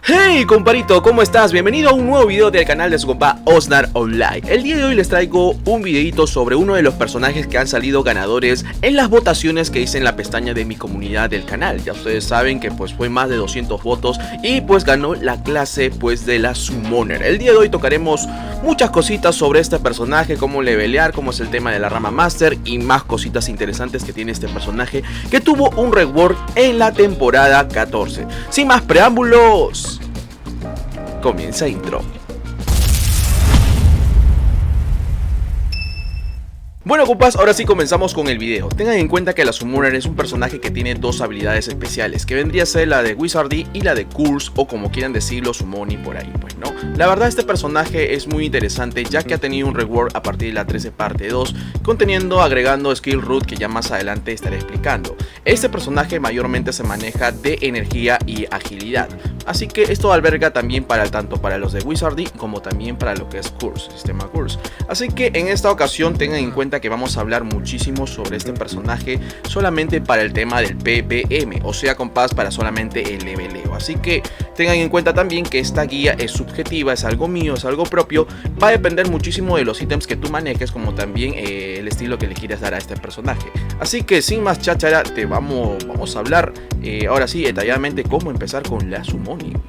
Hey comparito, ¿cómo estás? Bienvenido a un nuevo video del canal de su compa Osnar Online. El día de hoy les traigo un videito sobre uno de los personajes que han salido ganadores en las votaciones que hice en la pestaña de mi comunidad del canal. Ya ustedes saben que pues fue más de 200 votos y pues ganó la clase pues de la Summoner. El día de hoy tocaremos muchas cositas sobre este personaje, cómo levelear, cómo es el tema de la rama Master y más cositas interesantes que tiene este personaje que tuvo un rework en la temporada 14. Sin más preámbulos, comienza intro. Bueno compas, ahora sí comenzamos con el video. Tengan en cuenta que la Summoner es un personaje que tiene dos habilidades especiales, que vendría a ser la de Wizardry y la de Curse, o como quieran decirlo, Summoning por ahí, pues no. La verdad este personaje es muy interesante, ya que ha tenido un rework a partir de la 13 parte 2, agregando skill root que ya más adelante estaré explicando. Este personaje mayormente se maneja de energía y agilidad, así que esto alberga también tanto para los de Wizardry como también para lo que es Curse, sistema Curse. Así que en esta ocasión tengan en cuenta que vamos a hablar muchísimo sobre este personaje solamente para el tema del PvM, o sea compás, para solamente el leveleo. Así que tengan en cuenta también que esta guía es subjetiva, es algo mío, es algo propio, va a depender muchísimo de los ítems que tú manejes, como también el estilo que le quieras dar a este personaje. Así que sin más cháchara, vamos a hablar ahora sí detalladamente cómo empezar con la Summoning.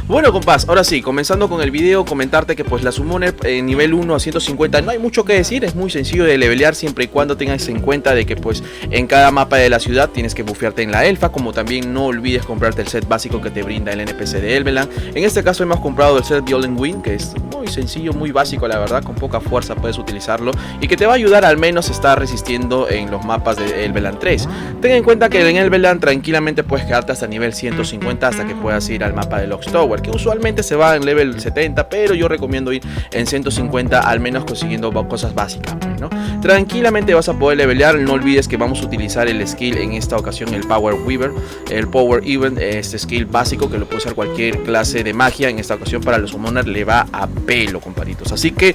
Bueno compás, ahora sí, comenzando con el video, comentarte que pues la Summoner nivel 1 a 150 no hay mucho que decir, es muy sencillo de levelear siempre y cuando tengas en cuenta de que pues en cada mapa de la ciudad tienes que bufearte en la elfa, como también no olvides comprarte el set básico que te brinda el NPC de Elveland. En este caso hemos comprado el set Violent Wind, que es muy sencillo, muy básico la verdad, con poca fuerza puedes utilizarlo y que te va a ayudar al menos a estar resistiendo en los mapas de Elveland 3. Ten en cuenta que en Elveland tranquilamente puedes quedarte hasta nivel 150 hasta que puedas ir al mapa de Locks Tower, que usualmente se va en level 70, pero yo recomiendo ir en 150 al menos consiguiendo cosas básicas, ¿no? Tranquilamente vas a poder levelear. No olvides que vamos a utilizar el skill en esta ocasión, el Power Weaver, el Power Even, este skill básico que lo puede usar cualquier clase de magia. En esta ocasión para los Summoner le va a pelo, comparitos. Así que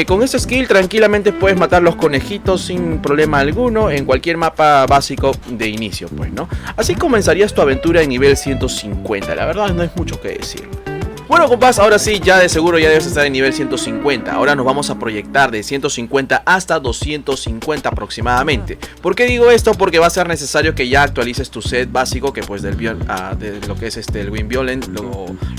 con este skill tranquilamente puedes matar los conejitos sin problema alguno en cualquier mapa básico de inicio, pues, ¿no? Así comenzarías tu aventura en nivel 150. La verdad no es mucho que decir. Bueno compás, ahora sí, ya de seguro ya debes estar en nivel 150. Ahora nos vamos a proyectar de 150 hasta 250 aproximadamente. ¿Por qué digo esto? Porque va a ser necesario que ya actualices tu set básico, que pues de lo que es el Wind Violent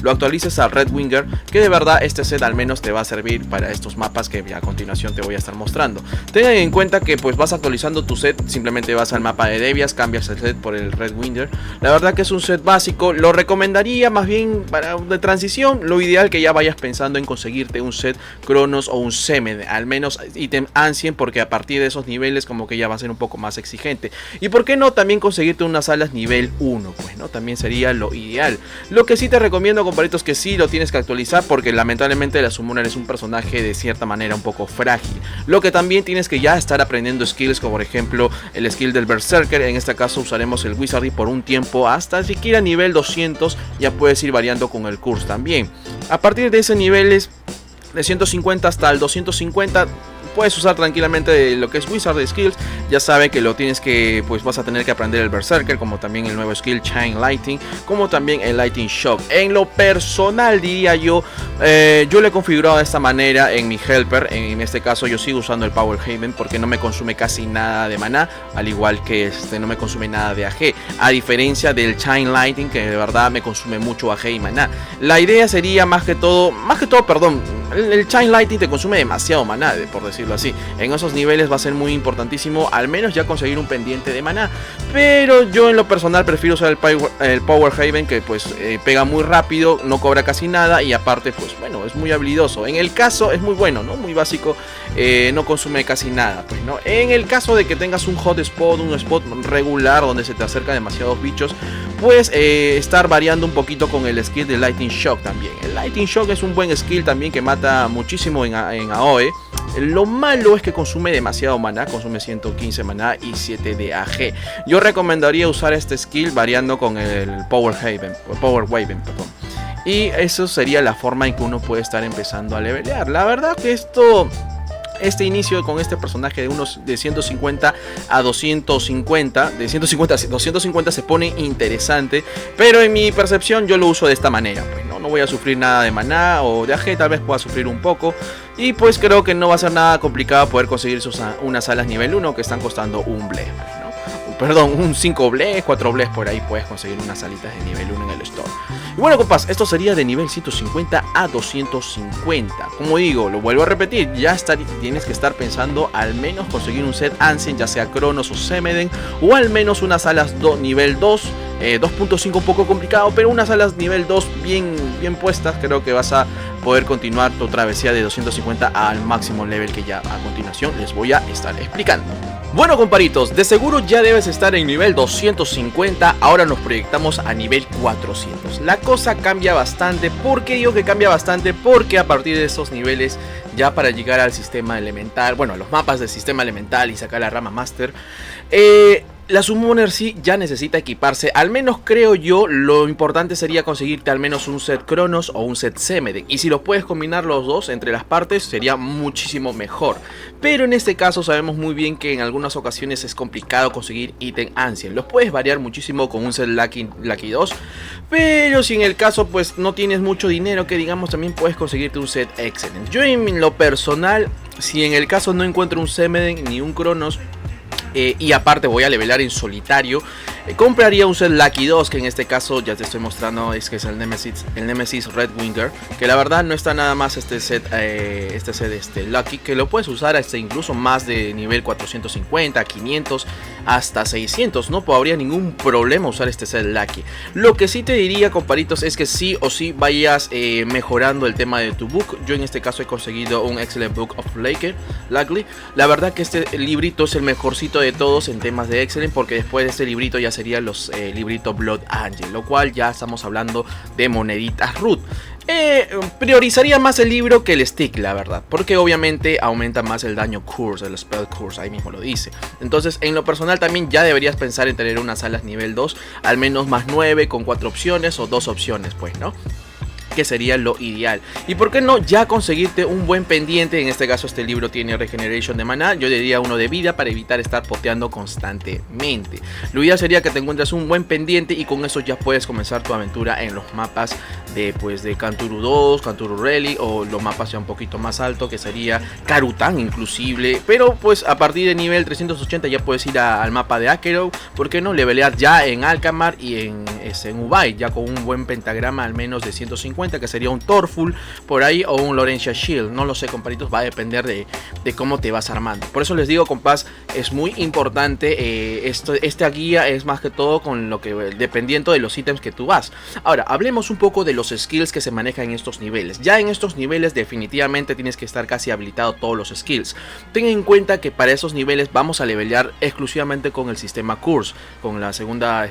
lo actualices al Red Winger, que de verdad este set al menos te va a servir para estos mapas que a continuación te voy a estar mostrando. Tengan en cuenta que pues vas actualizando tu set, simplemente vas al mapa de Devias, cambias el set por el Red Winger. La verdad que es un set básico, lo recomendaría más bien para de transición. Lo ideal que ya vayas pensando en conseguirte un set Cronos o un Semed, al menos ítem Ancient, porque a partir de esos niveles como que ya va a ser un poco más exigente. Y por qué no también conseguirte unas alas nivel 1, pues no, también sería lo ideal. Lo que sí te recomiendo, comparitos, que sí lo tienes que actualizar, porque lamentablemente la Summoner es un personaje de cierta manera un poco frágil. Lo que también tienes que ya estar aprendiendo skills, como por ejemplo el skill del Berserker. En este caso usaremos el Wizardry por un tiempo, hasta siquiera nivel 200 ya puedes ir variando con el Curse también. A partir de ese niveles de 150 hasta el 250 puedes usar tranquilamente lo que es Wizard Skills. Ya sabe que lo tienes que, pues vas a tener que aprender el Berserker, como también el nuevo skill Chain Lighting, como también el Lighting Shock. En lo personal diría yo lo he configurado de esta manera en mi Helper. En este caso yo sigo usando el Power Haven porque no me consume casi nada de maná, al igual que no me consume nada de AG, a diferencia del Chain Lighting, que de verdad me consume mucho AG y maná. La idea sería más que todo, perdón, el Chain Lighting te consume demasiado maná, por decirlo así. En esos niveles va a ser muy importantísimo al menos ya conseguir un pendiente de maná, pero yo en lo personal prefiero usar el Power Haven, que pues pega muy rápido, no cobra casi nada y aparte pues bueno, es muy habilidoso. En el caso es muy bueno, ¿no? Muy básico, no consume casi nada, pues, ¿no? En el caso de que tengas un hotspot, un spot regular donde se te acercan demasiados bichos, puedes estar variando un poquito con el skill de Lighting Shock también. El Lighting Shock es un buen skill también que mata muchísimo en AOE. Lo malo es que consume demasiado maná, consume 115 maná y 7 de AG. Yo recomendaría usar este skill variando con el Power Waven, perdón. Y eso sería la forma en que uno puede estar empezando a levelear. La verdad que esto este inicio con este personaje de unos de 150 a 250, de 150 a 250 se pone interesante, pero en mi percepción yo lo uso de esta manera, pues no voy a sufrir nada de maná o de AG, tal vez pueda sufrir un poco, y pues creo que no va a ser nada complicado poder conseguir unas alas nivel 1 que están costando un ble, ¿no? Perdón, un 5 bles, 4 bles, por ahí puedes conseguir unas alitas de nivel 1 en el store. Y bueno, compas, esto sería de nivel 150 a 250. Como digo, lo vuelvo a repetir, tienes que estar pensando al menos conseguir un set Ancient, ya sea Cronos o Semeden, o al menos unas alas nivel 2, 2.5 un poco complicado, pero unas alas nivel 2 bien puestas, creo que vas a poder continuar tu travesía de 250 al máximo level que ya a continuación les voy a estar explicando. Bueno, comparitos, de seguro ya debes estar en nivel 250, ahora nos proyectamos a nivel 400. La cosa cambia bastante. ¿Por qué digo que cambia bastante? Porque a partir de esos niveles, ya para llegar al sistema elemental, bueno, a los mapas del sistema elemental y sacar la rama master, la Summoner sí ya necesita equiparse, al menos creo yo. Lo importante sería conseguirte al menos un set Cronos o un set Semeden, y si los puedes combinar los dos entre las partes sería muchísimo mejor. Pero en este caso sabemos muy bien que en algunas ocasiones es complicado conseguir ítem Ancient. Los puedes variar muchísimo con un set Lucky 2, pero si en el caso pues no tienes mucho dinero que digamos, también puedes conseguirte un set Excellent. Yo en lo personal, si en el caso no encuentro un Semeden ni un Cronos, y aparte voy a levelar en solitario, compraría un set Lucky 2, que en este caso ya te estoy mostrando, es que es el Nemesis Redwinger, que la verdad no está nada más este set Lucky, que lo puedes usar hasta incluso más de nivel 450, 500, hasta 600, no habría ningún problema usar este set Lucky. Lo que sí te diría, comparitos, es que sí o sí vayas mejorando el tema de tu book. Yo en este caso he conseguido un Excellent Book of Lucky. La verdad que este librito es el mejorcito de todos en temas de Excellent, porque después de este librito ya serían los libritos Blood Angel, lo cual ya estamos hablando de moneditas root. Priorizaría más el libro que el stick, la verdad, porque obviamente aumenta más el daño curse, el spell curse, ahí mismo lo dice. Entonces en lo personal también ya deberías pensar en tener unas alas nivel 2, al menos más 9 con 4 opciones o 2 opciones, pues, ¿no? Que sería lo ideal. Y por qué no ya conseguirte un buen pendiente. En este caso este libro tiene regeneration de maná, yo diría uno de vida, para evitar estar poteando constantemente. Lo ideal sería que te encuentres un buen pendiente y con eso ya puedes comenzar tu aventura en los mapas de Canturu 2, Canturu Rally, o los mapas ya un poquito más alto, que sería Karutan inclusive. Pero pues a partir de nivel 380 ya puedes ir al mapa de Akerow, ¿por qué no levelear ya en Alkmaar y en Ubaid, ya con un buen pentagrama al menos de 150, que sería un Thorful por ahí, o un Lorencia Shield, no lo sé, comparitos, va a depender de cómo te vas armando. Por eso les digo, compás, es muy importante, esta guía es más que todo con lo que dependiendo de los ítems que tú vas. Ahora, hablemos un poco de los skills que se manejan en estos niveles. Ya en estos niveles definitivamente tienes que estar casi habilitado todos los skills. Ten en cuenta que para esos niveles vamos a levelear exclusivamente con el sistema Curse, con la segunda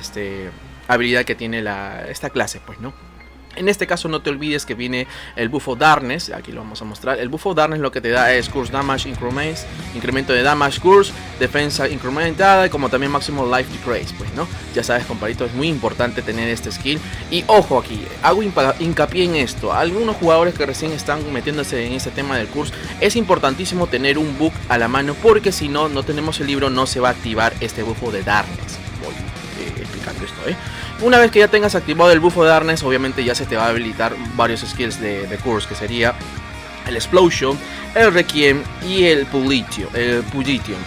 habilidad que tiene esta clase, pues, ¿no? En este caso no te olvides que viene el Buff of Darkness, aquí lo vamos a mostrar. El Buff of Darkness lo que te da es Curse Damage Increments, incremento de Damage Curse, defensa incrementada, como también máximo Life Decrease, pues, ¿no? Ya sabes, compadrito, es muy importante tener este skill. Y ojo aquí, hago hincapié en esto, algunos jugadores que recién están metiéndose en este tema del Curse, es importantísimo tener un book a la mano, porque si no, no tenemos el libro, no se va a activar este Buff de Darkness. Voy explicando esto, Una vez que ya tengas activado el Buff de Darkness, obviamente ya se te va a habilitar varios skills de Curse, que sería el Explosion, el Requiem y el Pulitio,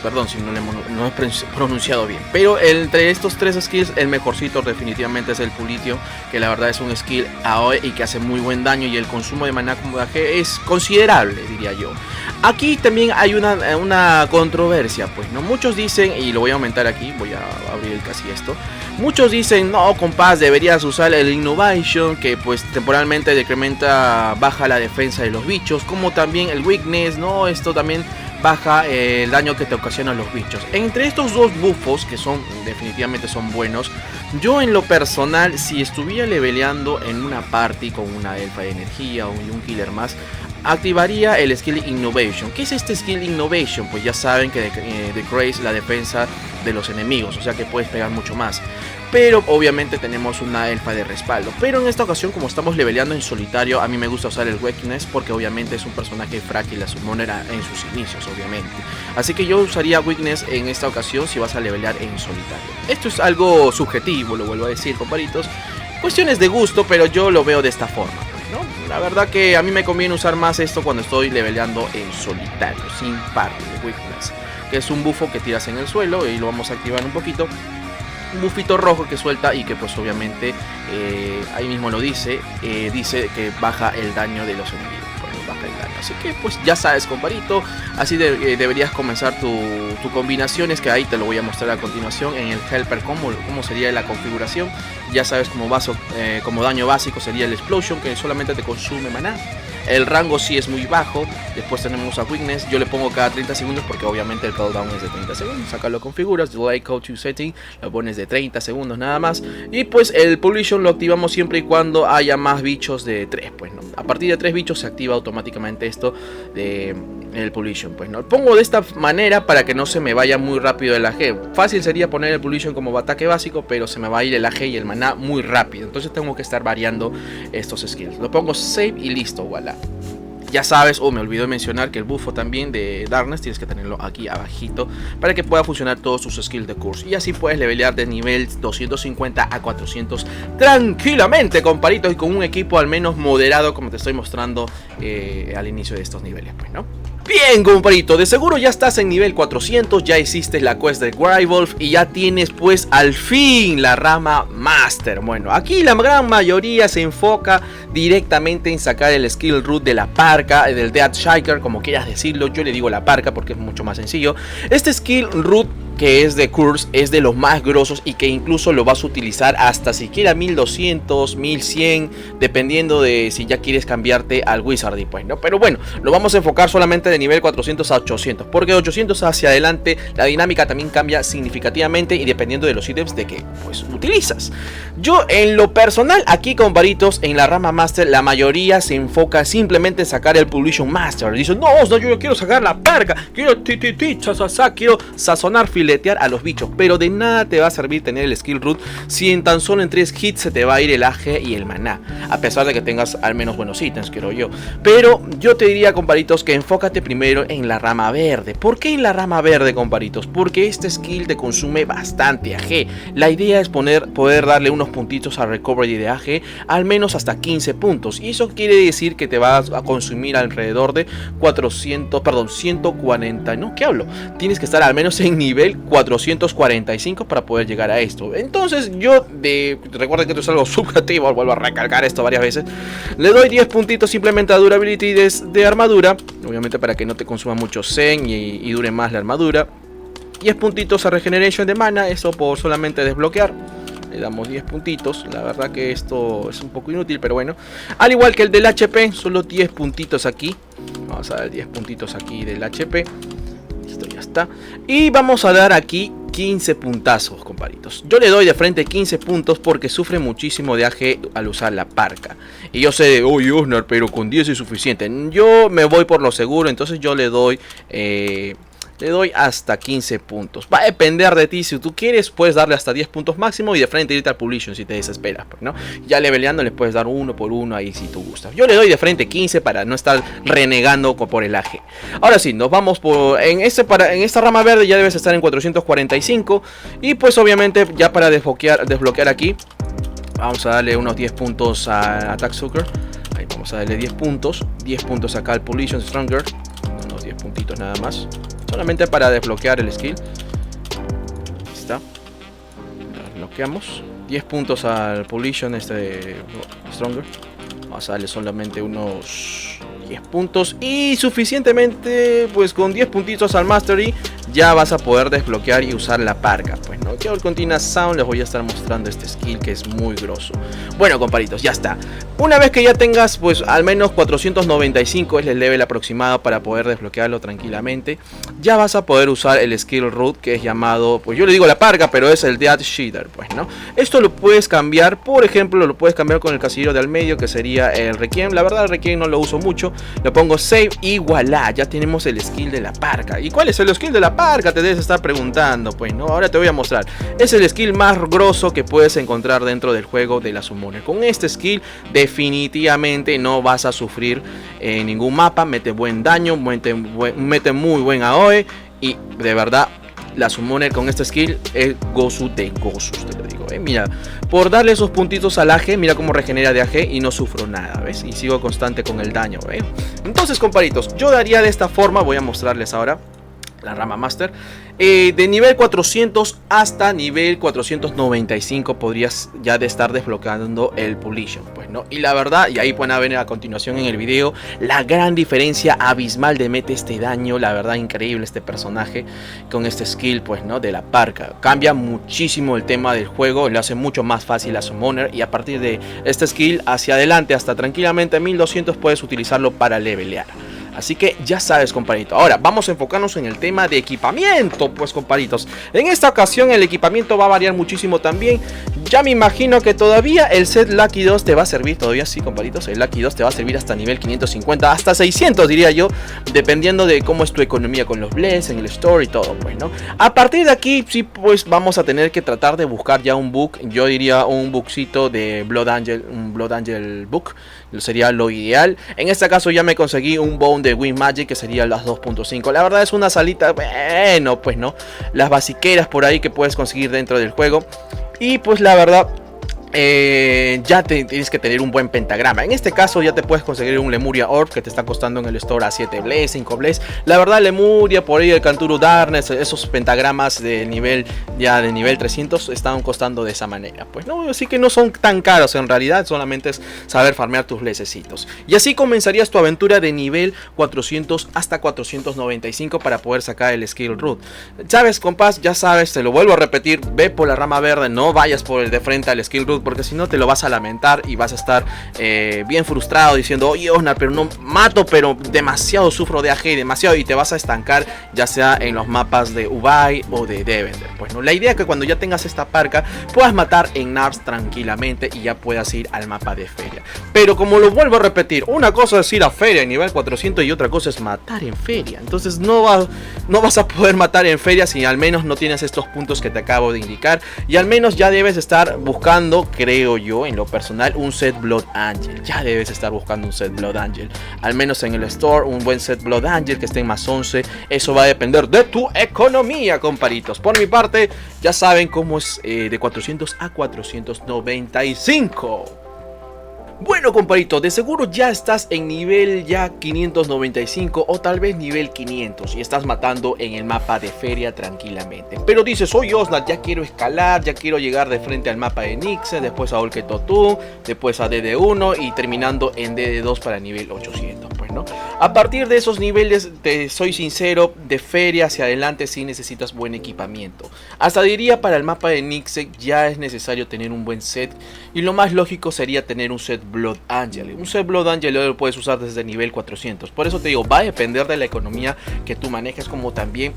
perdón si no he pronunciado bien. Pero entre estos tres skills, el mejorcito definitivamente es el Pulitio, que la verdad es un skill AOE y que hace muy buen daño, y el consumo de maná como AG es considerable, diría yo. Aquí también hay una controversia, pues, ¿no? Muchos dicen, y lo voy a aumentar aquí, voy a abrir casi esto. Muchos dicen, no, compás, deberías usar el Innovation, que pues temporalmente baja la defensa de los bichos, como también el Weakness, ¿no? Esto también baja el daño que te ocasionan los bichos. Entre estos dos buffos, que definitivamente son buenos, yo en lo personal, si estuviera leveleando en una party con una elfa de energía y un killer más, activaría el skill Innovation. ¿Qué es este skill Innovation? Pues ya saben que decrease la defensa de los enemigos, o sea que puedes pegar mucho más. pero obviamente tenemos una elfa de respaldo. Pero en esta ocasión, como estamos leveleando en solitario, a mí me gusta usar el Weakness porque obviamente es un personaje frágil a summoner en sus inicios, obviamente. Así que yo usaría Weakness en esta ocasión si vas a levelear en solitario. Esto es algo subjetivo, lo vuelvo a decir, comparitos. Cuestiones de gusto, pero yo lo veo de esta forma, ¿no? La verdad que a mí me conviene usar más esto cuando estoy leveleando en solitario, sin parte de Weakness, que es un bufo que tiras en el suelo y lo vamos a activar un poquito. Un bufito rojo que suelta y que pues obviamente ahí mismo lo dice, dice que baja el daño de los enemigos. Baja el daño. Así que pues ya sabes, comparito, así deberías comenzar tu combinaciones, que ahí te lo voy a mostrar a continuación en el helper cómo sería la configuración. Ya sabes, como daño básico sería el explosion, que solamente te consume maná. El rango sí es muy bajo. Después tenemos a Weakness. Yo le pongo cada 30 segundos porque obviamente el cooldown es de 30 segundos. Acá lo configuras. Delay Code to Setting. Lo pones de 30 segundos nada más. Y pues el Pollution lo activamos siempre y cuando haya más bichos de 3. Pues no. A partir de 3 bichos se activa automáticamente esto de el Pollution. Pues no. Lo pongo de esta manera para que no se me vaya muy rápido el AG. Fácil sería poner el Pollution como ataque básico, pero se me va a ir el AG y el maná muy rápido. Entonces tengo que estar variando estos skills. Lo pongo save y listo. Voilà. Ya sabes, me olvidé de mencionar que el bufo también de Darkness tienes que tenerlo aquí abajito para que pueda funcionar todos sus skills de curse. Y así puedes levelear de nivel 250 a 400 tranquilamente, comparitos, y con un equipo al menos moderado como te estoy mostrando al inicio de estos niveles, pues, ¿no? Bien, comparito, de seguro ya estás en nivel 400, ya hiciste la quest de Greyvolf y ya tienes pues al fin la rama Master. Bueno, aquí la gran mayoría se enfoca directamente en sacar el skill root de la parca, del Death Shaker, como quieras decirlo. Yo le digo la parca porque es mucho más sencillo. Este skill root que es de curse es de los más grosos y que incluso lo vas a utilizar hasta siquiera 1200, 1100, dependiendo de si ya quieres cambiarte al Wizardry, pues, ¿no? Pero bueno, lo vamos a enfocar solamente de nivel 400 a 800, porque de 800 hacia adelante la dinámica también cambia significativamente y dependiendo de los ítems de que pues utilizas. Yo en lo personal aquí, comparitos, en la rama Master la mayoría se enfoca simplemente en sacar el Pollution Master. Dicen, no, yo quiero sacar la parca, quiero quiero sazonar, filetear a los bichos, pero de nada te va a servir tener el skill root si en tan solo en 3 hits se te va a ir el AG y el maná, a pesar de que tengas al menos buenos ítems, quiero yo. Pero yo te diría, comparitos, que enfócate primero en la rama verde. ¿Por qué en la rama verde, comparitos? Porque este skill te consume bastante AG. La idea es poder darle unos puntitos a recovery de AG, al menos hasta 15 puntos, y eso quiere decir que te vas a consumir alrededor de 140, ¿no? ¿Qué hablo? Tienes que estar al menos en nivel 445 para poder llegar a esto. Entonces recuerda que esto es algo subjetivo, vuelvo a recalcar esto varias veces, le doy 10 puntitos simplemente a durability de armadura, obviamente para que no te consuma mucho zen y dure más la armadura. 10 puntitos a regeneration de mana, eso por solamente desbloquear. Le damos 10 puntitos, la verdad que esto es un poco inútil, pero bueno. Al igual que el del HP, solo 10 puntitos aquí. Vamos a dar 10 puntitos aquí del HP. Listo, ya está. Y vamos a dar aquí 15 puntazos, comparitos. Yo le doy de frente 15 puntos porque sufre muchísimo de AG al usar la parca. Y yo sé, oye, Osnar, pero con 10 es suficiente. Yo me voy por lo seguro, entonces yo le doy hasta 15 puntos. Va a depender de ti. Si tú quieres, puedes darle hasta 10 puntos máximo y de frente irte al Pollution si te desesperas, ¿no? Ya leveleando le puedes dar uno por uno ahí si tú gustas. Yo le doy de frente 15 para no estar renegando por el AG. Ahora sí, nos vamos en esta rama verde ya debes estar en 445. Y pues obviamente ya para desbloquear aquí, vamos a darle unos 10 puntos a Attack Sucker. Ahí vamos a darle 10 puntos. 10 puntos acá al Pollution Stronger. Unos 10 puntitos nada más. Solamente para desbloquear el skill. Ahí está. Desbloqueamos. 10 puntos al Pollution Stronger. Vamos a darle solamente unos 10 puntos. Y suficientemente, pues con 10 puntitos al Mastery ya vas a poder desbloquear y usar la parca. Pues no, que al Continua Sound les voy a estar mostrando este skill que es muy grosso. Bueno, comparitos, ya está. Una vez que ya tengas pues al menos 495 es el level aproximado para poder desbloquearlo tranquilamente, ya vas a poder usar el skill root que es llamado, pues yo le digo la parca, pero es el Death Shaker, pues, ¿no? Esto lo puedes cambiar, por ejemplo, lo puedes cambiar con el casillero de al medio, que sería el Requiem. La verdad el Requiem no lo uso mucho, lo pongo save y voilà, ya tenemos el skill de la parca. ¿Y cuál es el skill de la parca? Te debes estar preguntando, pues, ¿no? Ahora te voy a mostrar. Es el skill más grosso que puedes encontrar dentro del juego de la Summoner. Con este skill definitivamente no vas a sufrir en ningún mapa. Mete buen daño, mete muy buen AOE. Y de verdad, la Summoner con este skill es gozu de gozos, te lo digo, mira, por darle esos puntitos al AG, mira cómo regenera de AG y no sufro nada, ¿ves? Y sigo constante con el daño, Entonces, comparitos, yo daría de esta forma, voy a mostrarles ahora la rama Master. De nivel 400 hasta nivel 495 podrías ya de estar desbloqueando el Pulition, pues, ¿no? Y la verdad, y ahí pueden ver a continuación en el video, la gran diferencia abismal de mete este daño, la verdad increíble este personaje con este skill, pues, ¿no? De la parca. Cambia muchísimo el tema del juego, le hace mucho más fácil a Summoner y a partir de este skill hacia adelante hasta tranquilamente 1200 puedes utilizarlo para levelear. Así que ya sabes, compadrito. Ahora vamos a enfocarnos en el tema de equipamiento, pues, compadritos. En esta ocasión el equipamiento va a variar muchísimo también. Ya me imagino que todavía el set Lucky 2 te va a servir, todavía sí, compadritos. El Lucky 2 te va a servir hasta nivel 550, hasta 600 diría yo, dependiendo de cómo es tu economía con los bless, en el store y todo, pues, ¿no? A partir de aquí, sí, pues vamos a tener que tratar de buscar ya un book. Yo diría un bookcito de Blood Angel, un Blood Angel book. Sería lo ideal. En este caso ya me conseguí un bone de Wind Magic, que sería las 2.5. La verdad es una salita, bueno, pues no, las basiqueras por ahí que puedes conseguir dentro del juego. Y pues la verdad, ya tienes que tener un buen pentagrama. En este caso ya te puedes conseguir un Lemuria Orb que te está costando en el store a 7 Blaze, 5 Blaze. La verdad, Lemuria, por ahí el Canturu Darkness, esos pentagramas de nivel 300 están costando de esa manera. Pues no, así que no son tan caros en realidad, solamente es saber farmear tus blessecitos. Y así comenzarías tu aventura de nivel 400 hasta 495 para poder sacar el Skill Root. Sabes, compás, ya sabes, te lo vuelvo a repetir, ve por la rama verde, no vayas por el de frente al Skill Root, porque si no te lo vas a lamentar y vas a estar bien frustrado diciendo, oye, Osnar, pero no mato, pero demasiado sufro de AG, demasiado, y te vas a estancar ya sea en los mapas de Ubay o de Devender. Pues no, la idea es que cuando ya tengas esta parca puedas matar en Nars tranquilamente y ya puedas ir al mapa de feria. Pero como lo vuelvo a repetir, una cosa es ir a feria en nivel 400 y otra cosa es matar en feria. Entonces no vas a poder matar en feria si al menos no tienes estos puntos que te acabo de indicar, y al menos ya debes estar buscando, creo yo, en lo personal, un set Blood Angel. Ya debes estar buscando un set Blood Angel, al menos en el store, un buen set Blood Angel que esté en más 11. Eso va a depender de tu economía, comparitos. Por mi parte, ya saben cómo es de 400 a 495. Bueno, compadrito, de seguro ya estás en nivel ya 595 o tal vez nivel 500 y estás matando en el mapa de feria tranquilamente. Pero dices, oye, Osnar, ya quiero escalar, ya quiero llegar de frente al mapa de Nixe, después a Olketotu, después a DD1 y terminando en DD2 para nivel 800, pues, ¿no? A partir de esos niveles, te soy sincero, de feria hacia adelante sí necesitas buen equipamiento. Hasta diría para el mapa de Nixe ya es necesario tener un buen set y lo más lógico sería tener un set Blood Angel. Un set Blood Angel lo puedes usar desde nivel 400. Por eso te digo, va a depender de la economía que tú manejes, como también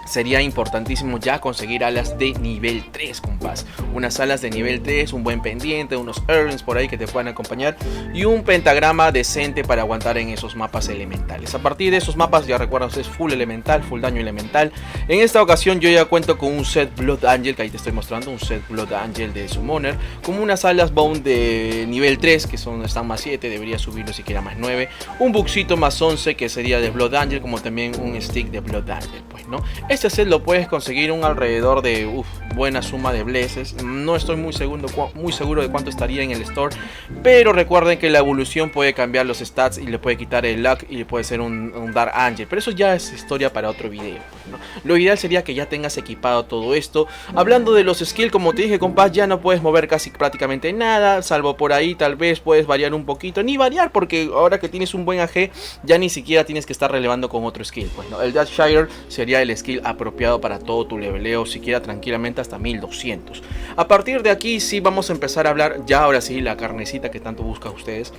sería importantísimo ya conseguir alas de nivel 3, compás. Unas alas de nivel 3, un buen pendiente, unos earrings por ahí que te puedan acompañar y un pentagrama decente para aguantar en esos mapas elementales. A partir de esos mapas, ya recuerdas, es full elemental, full daño elemental. En esta ocasión yo ya cuento con un set Blood Angel, que ahí te estoy mostrando, un set Blood Angel de Summoner, como unas alas Bone de nivel 3, que están más 7, debería subirlo siquiera más 9. Un buxito más 11, que sería de Blood Angel, como también un stick de Blood Angel, pues, ¿no? Este set lo puedes conseguir un alrededor de buena suma de blesses. No estoy muy seguro de cuánto estaría en el store, pero recuerden que la evolución puede cambiar los stats y le puede quitar el luck y le puede ser un Dark Angel, pero eso ya es historia para otro video, ¿no? Lo ideal sería que ya tengas equipado todo esto. Hablando de los skills, como te dije, compás, ya no puedes mover casi prácticamente nada, salvo por ahí tal vez puedes variar un poquito, ni variar, porque ahora que tienes un buen AG ya ni siquiera tienes que estar relevando con otro skill, pues, ¿no? El Deathshire sería el skill apropiado para todo tu leveleo, siquiera tranquilamente hasta 1200. A partir de aquí sí vamos a empezar a hablar, ya ahora sí, la carnecita que tanto buscan ustedes.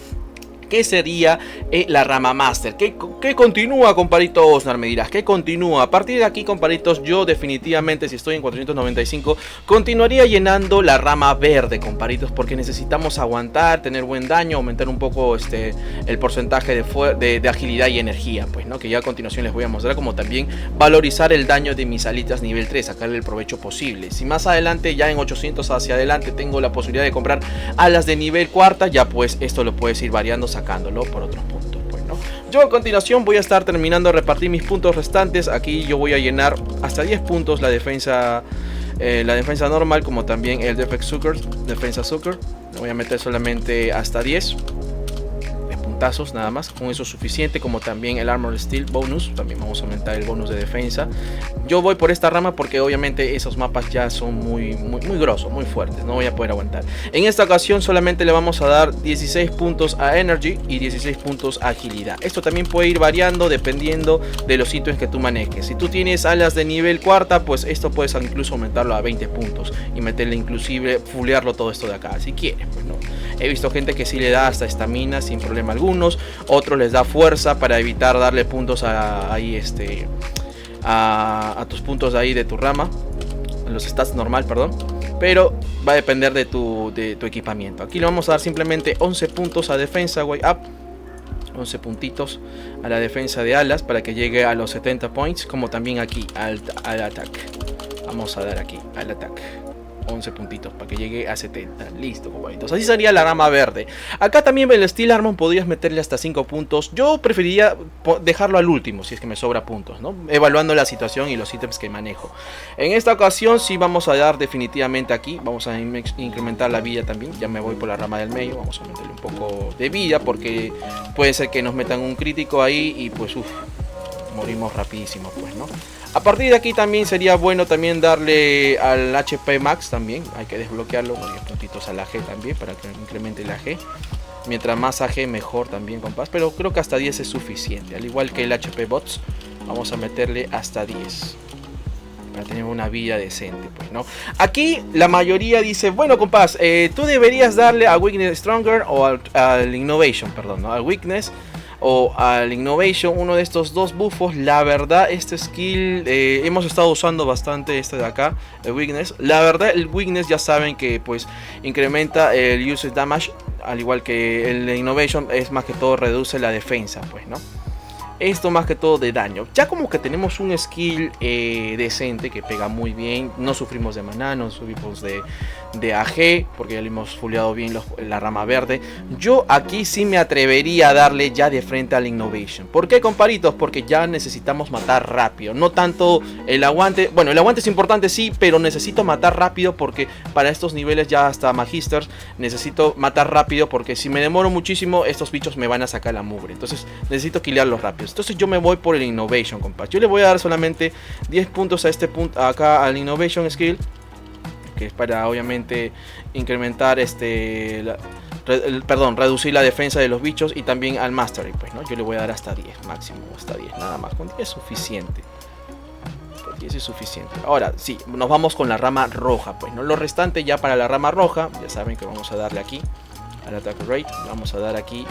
que sería la rama Master. ¿Qué continúa, compadrito Osnar? Me dirás, ¿qué continúa? A partir de aquí, comparitos, yo definitivamente, si estoy en 495, continuaría llenando la rama verde, comparitos, porque necesitamos aguantar, tener buen daño, aumentar un poco el porcentaje de agilidad y energía, pues, ¿no? Que ya a continuación les voy a mostrar, como también valorizar el daño de mis alitas nivel 3, sacarle el provecho posible. Si más adelante, ya en 800 hacia adelante, tengo la posibilidad de comprar alas de nivel cuarta, ya pues esto lo puedes ir variando, sacándolo por otros puntos, pues, ¿no? Yo a continuación voy a estar terminando de repartir mis puntos restantes. Aquí yo voy a llenar hasta 10 puntos la defensa normal, como también el defensa sucker. Le voy a meter solamente hasta 10 puntazos nada más, con eso es suficiente, como también el armor steel bonus, también vamos a aumentar el bonus de defensa. Yo voy por esta rama porque obviamente esos mapas ya son muy grosos, muy fuertes, no voy a poder aguantar. En esta ocasión solamente le vamos a dar 16 puntos a energy y 16 puntos a agilidad. Esto también puede ir variando dependiendo de los ítems que tú manejes. Si tú tienes alas de nivel cuarta, pues esto puedes incluso aumentarlo a 20 puntos y meterle inclusive fullearlo todo esto de acá si quieres, pues, ¿no? He visto gente que sí le da hasta estamina sin problema algunos, otros les da fuerza para evitar darle puntos a tus puntos ahí de tu rama, los stats normal, perdón, pero va a depender de tu equipamiento. Aquí le vamos a dar simplemente 11 puntos a defensa way up, 11 puntitos a la defensa de alas para que llegue a los 70 points, como también aquí al ataque. Vamos a dar aquí al ataque 11 puntitos para que llegue a 70. Listo, compañeros. Así sería la rama verde. Acá también el Steel Armor podrías meterle hasta 5 puntos. Yo preferiría dejarlo al último, si es que me sobra puntos, ¿no? Evaluando la situación y los ítems que manejo. En esta ocasión sí vamos a dar definitivamente aquí. Vamos a incrementar la vida también. Ya me voy por la rama del medio. Vamos a meterle un poco de vida porque puede ser que nos metan un crítico ahí y pues morimos rapidísimo, pues, ¿no? A partir de aquí también sería bueno también darle al HP Max también. Hay que desbloquearlo con 10 puntitos al AG también para que incremente el AG. Mientras más AG mejor también, compás. Pero creo que hasta 10 es suficiente. Al igual que el HP Bots, vamos a meterle hasta 10. Para tener una vida decente, pues, ¿no? Aquí la mayoría dice, bueno, compás, tú deberías darle a Weakness Stronger o al Innovation, perdón, ¿no? Al Weakness o al Innovation, uno de estos dos buffos. La verdad, este skill hemos estado usando bastante este de acá, el Weakness. La verdad, el Weakness ya saben que pues incrementa el usage damage, al igual que el Innovation es más que todo reduce la defensa, pues, ¿no? Esto más que todo de daño. Ya como que tenemos un skill decente que pega muy bien. No sufrimos de maná, no sufrimos de AG, porque ya le hemos fuleado bien la rama verde. Yo aquí sí me atrevería a darle ya de frente al Innovation. ¿Por qué, comparitos? Porque ya necesitamos matar rápido. No tanto el aguante. Bueno, el aguante es importante, sí, pero necesito matar rápido porque para estos niveles ya hasta Magisters necesito matar rápido, porque si me demoro muchísimo estos bichos me van a sacar la mugre. Entonces necesito killarlos rápido. Entonces yo me voy por el Innovation, compa. Yo le voy a dar solamente 10 puntos a este punto acá al Innovation Skill, que es para obviamente incrementar reducir la defensa de los bichos, y también al Mastery, pues, ¿no? Yo le voy a dar hasta 10, máximo hasta 10, nada más. Con 10 es suficiente. Con 10 es suficiente. Ahora sí, nos vamos con la rama roja, pues, ¿no? Lo restante ya para la rama roja, ya saben que vamos a darle aquí al attack rate, vamos a dar aquí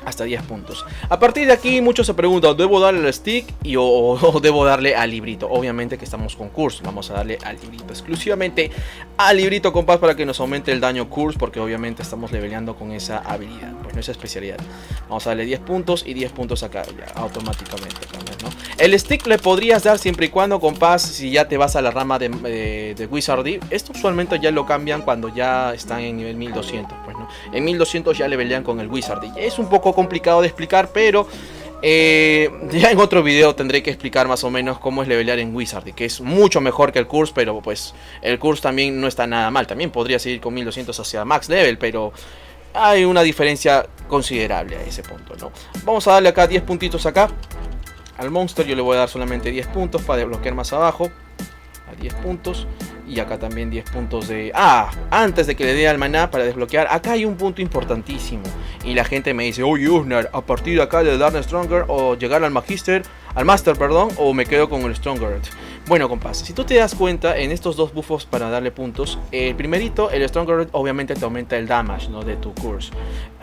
hasta 10 puntos. A partir de aquí muchos se preguntan, ¿debo darle al stick o debo darle al librito? Obviamente que estamos con Curse, vamos a darle al librito, exclusivamente al librito, compás, para que nos aumente el daño Curse, porque obviamente estamos leveleando con esa habilidad, pues, no, esa especialidad. Vamos a darle 10 puntos y 10 puntos acá ya automáticamente también, ¿no? El stick le podrías dar siempre y cuando, compás, si ya te vas a la rama de Wizardry. Esto usualmente ya lo cambian cuando ya están en nivel 1200, pues, ¿no? En 1200 ya levelean con el Wizardry. Es un poco complicado de explicar, pero ya en otro video tendré que explicar más o menos cómo es levelear en Wizardry, que es mucho mejor que el Curse, pero pues el Curse también no está nada mal. También podría seguir con 1200 hacia max level, pero hay una diferencia considerable a ese punto, ¿no? Vamos a darle acá 10 puntitos acá al Monster. Yo le voy a dar solamente 10 puntos para desbloquear más abajo, a 10 puntos. Y acá también 10 puntos de... antes de que le dé al maná para desbloquear, acá hay un punto importantísimo. Y la gente me dice, oye, Osnar, a partir de acá de darle Stronger o llegar al Master, perdón, o me quedo con el Stronger. Bueno, compás, si tú te das cuenta en estos dos buffos para darle puntos, el primerito, el Stronger, obviamente te aumenta el damage, ¿no?, de tu curse.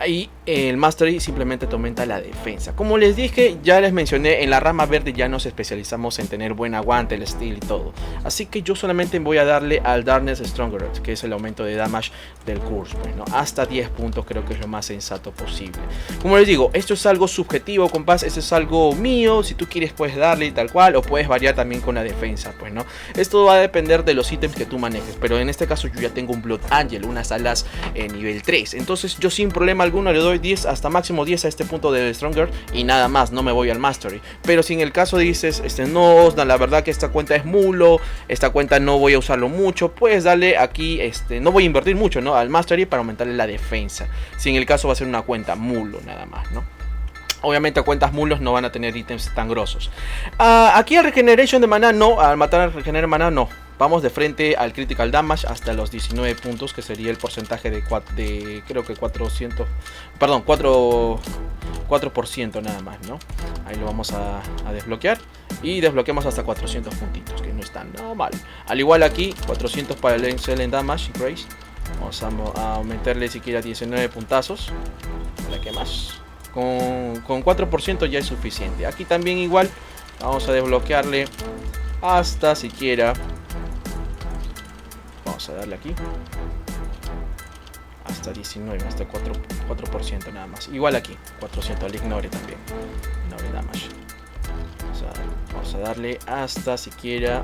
Y el Mastery simplemente te aumenta la defensa. Como les dije, ya les mencioné, en la rama verde ya nos especializamos en tener buen aguante, el steel y todo. Así que yo solamente voy a darle al Darkness Stronger, que es el aumento de damage del curse, pues, ¿no? Hasta 10 puntos creo que es lo más sensato posible. Como les digo, esto es algo subjetivo, compás, esto es algo mío. Si tú quieres puedes darle tal cual, o puedes variar también con la defensa, pues, ¿no? Esto va a depender de los ítems que tú manejes, pero en este caso yo ya tengo un Blood Angel, unas alas nivel 3, entonces yo sin problema alguno le doy 10, hasta máximo 10 a este punto del Stronger y nada más, no me voy al Mastery. Pero si en el caso dices, no, la verdad que esta cuenta es mulo, esta cuenta no voy a usarlo mucho, puedes darle aquí, no voy a invertir mucho, ¿no?, al Mastery para aumentarle la defensa. Si en el caso va a ser una cuenta mulo nada más, ¿no? Obviamente a cuentas mulos no van a tener ítems tan grosos. Aquí al Regeneration de maná no, al matar al Regenerar maná no. Vamos de frente al Critical Damage hasta los 19 puntos, que sería el porcentaje de creo que 400, perdón, 4% nada más, ¿no? Ahí lo vamos a desbloquear. Y desbloqueamos hasta 400 puntitos, que no es tan mal. Al igual aquí, 400 para el Excellent Damage y Grace. Vamos a aumentarle siquiera 19 puntazos. ¿Para qué más? Con 4% ya es suficiente. Aquí también igual vamos a desbloquearle hasta siquiera, vamos a darle aquí hasta 19, hasta 4% nada más. Igual aquí 400, al ignore también, ignore damage. Vamos a darle hasta siquiera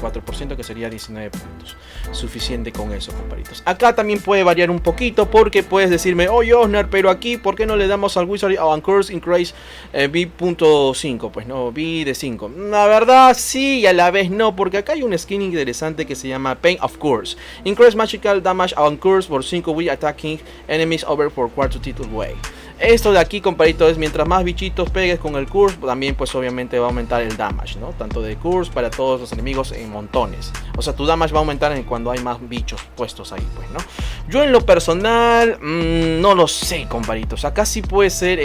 4%, que sería 19 puntos. Suficiente con eso, comparitos. Acá también puede variar un poquito, porque puedes decirme, oye Osnar, pero aquí ¿por qué no le damos al Wizard a Curse Increase B.5? Pues no, B de 5. La verdad sí y a la vez no, porque acá hay un skin interesante que se llama Pain of Curse. Increase Magical Damage on Curse for 5 with attacking enemies over for quarter title way. Esto de aquí, compadito, es mientras más bichitos pegues con el curse, también pues obviamente va a aumentar el damage, ¿no? Tanto de curse para todos los enemigos en montones. O sea, tu damage va a aumentar cuando hay más bichos puestos ahí, pues, ¿no? Yo en lo personal, no lo sé, compaditos. Acá sí puede ser,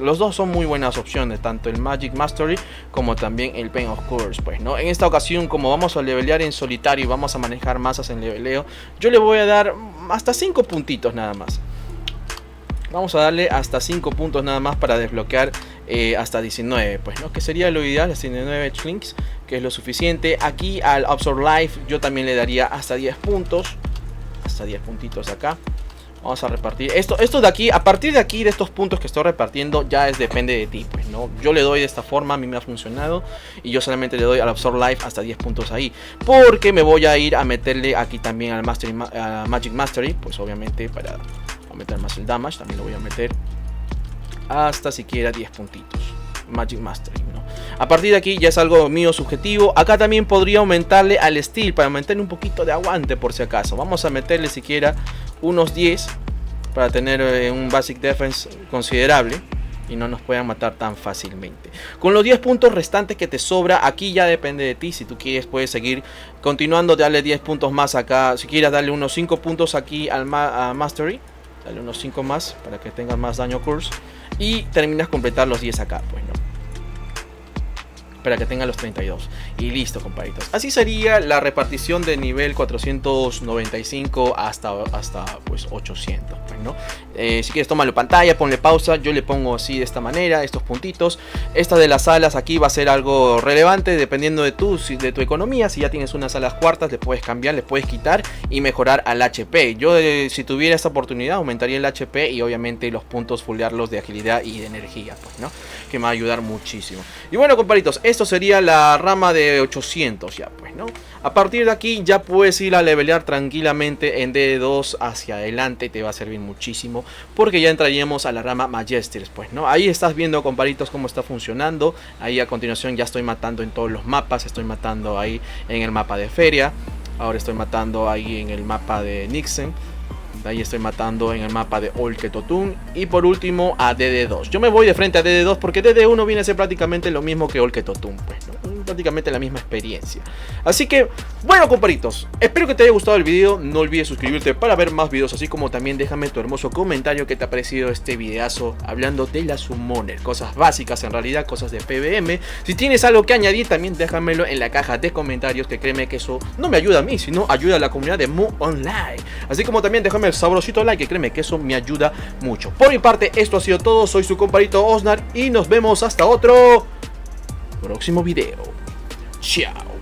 los dos son muy buenas opciones, tanto el Magic Mastery como también el Pain of Curse, pues, ¿no? En esta ocasión, como vamos a levelear en solitario y vamos a manejar masas en leveleo, yo le voy a dar hasta 5 puntitos nada más. Vamos a darle hasta 5 puntos nada más para desbloquear hasta 19, pues, ¿no? Que sería lo ideal, 19 links, que es lo suficiente. Aquí al Absorb Life yo también le daría hasta 10 puntos. Hasta 10 puntitos acá. Vamos a repartir esto de aquí. A partir de aquí, de estos puntos que estoy repartiendo, ya depende de ti, pues, ¿no? Yo le doy de esta forma, a mí me ha funcionado. Y yo solamente le doy al Absorb Life hasta 10 puntos ahí. Porque me voy a ir a meterle aquí también al Magic Mastery, pues obviamente para meter más el damage, también lo voy a meter hasta siquiera 10 puntitos. Magic Mastery, ¿no? A partir de aquí ya es algo mío subjetivo. Acá también podría aumentarle al Steel para aumentarle un poquito de aguante por si acaso. Vamos a meterle siquiera unos 10 para tener un Basic Defense considerable y no nos puedan matar tan fácilmente. Con los 10 puntos restantes que te sobra, aquí ya depende de ti. Si tú quieres puedes seguir continuando, darle 10 puntos más acá. Si quieres darle unos 5 puntos aquí al Mastery, dale unos 5 más para que tengas más daño curse. Y terminas completar los 10 acá, pues, ¿no? Para que tengan los 32. Y listo, compadritos. Así sería la repartición de nivel 495 hasta pues 800, pues, ¿no? Si quieres tómalo pantalla, ponle pausa. Yo le pongo así de esta manera, estos puntitos. Esta de las alas aquí va a ser algo relevante dependiendo de tu economía. Si ya tienes unas alas cuartas, le puedes cambiar, le puedes quitar y mejorar al HP. Yo si tuviera esta oportunidad aumentaría el HP y obviamente los puntos fullearlos de agilidad y de energía, pues, ¿no? Que me va a ayudar muchísimo. Y bueno, compadritos, esto sería la rama de 800 ya, pues, ¿no? A partir de aquí ya puedes ir a levelear tranquilamente en DD2 hacia adelante. Te va a servir muchísimo porque ya entraríamos a la rama Majesters, pues, ¿no? Ahí estás viendo, compadritos, cómo está funcionando. Ahí a continuación ya estoy matando en todos los mapas. Estoy matando ahí en el mapa de Feria. Ahora estoy matando ahí en el mapa de Nixon. Ahí estoy matando en el mapa de Olketotun. Y por último a DD2. Yo me voy de frente a DD2 porque DD1 viene a ser prácticamente lo mismo que Olketotun, pues, ¿no? prácticamente la misma experiencia. Así que, bueno, comparitos, espero que te haya gustado el video. No olvides suscribirte para ver más videos, así como también déjame tu hermoso comentario que te ha parecido este videazo hablando de la Summoner. Cosas básicas en realidad, cosas de PvM. Si tienes algo que añadir, también déjamelo en la caja de comentarios, que créeme que eso no me ayuda a mí, sino ayuda a la comunidad de Mu Online. Así como también déjame el sabrosito like, que créeme que eso me ayuda mucho. Por mi parte, esto ha sido todo. Soy su comparito Osnar y nos vemos hasta otro próximo video. Chao.